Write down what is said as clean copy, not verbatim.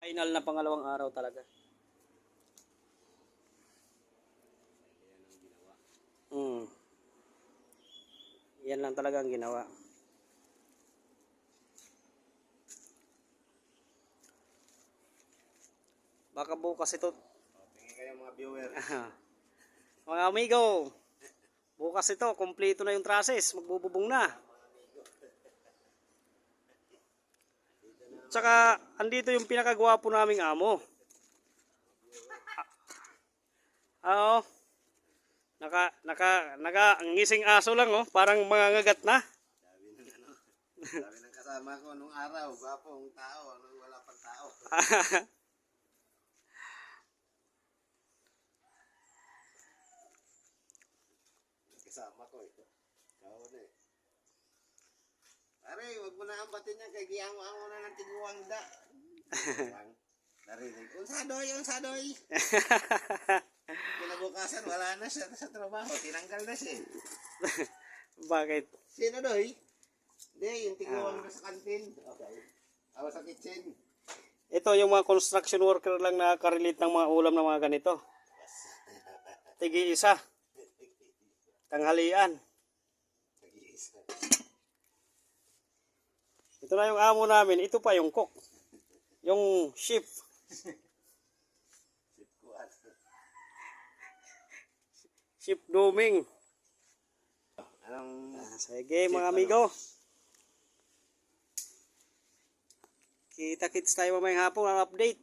Final na pangalawang araw talaga. Yan lang talaga ang ginawa. Baka bukas ito. Tingin kayo mga viewer. Mga amigo, bukas ito, kompleto na yung trusses, magbububong na. Tsaka, andito yung pinakagwapo naming amo. Oo. Ang ngising aso lang, oh, parang mangangagat na. Sabi ng kasama ko nung araw, gwapong tao, nung wala pang tao. Kasama ko ito. Kao na eh. Pare, wag mo na ambatin yan, kay giyango-ango na ng tiguang da. Narinig, unsadoy. Kinabukasan, wala na siya sa trabaho, tinanggal na siya. Bakit? Sino doy? Hindi, yung tiguang na sa kantin. Okay. Awa sa kitchen. Ito yung mga construction worker lang nakaka-relate ng mga ulam ng mga ganito. Tigi isa. Tanghalian. Ito na yung amo namin. Ito pa yung cook. Yung chef. Chef Doming. Sige mga amigo. Kita-kits tayo mamayang hapon ang update.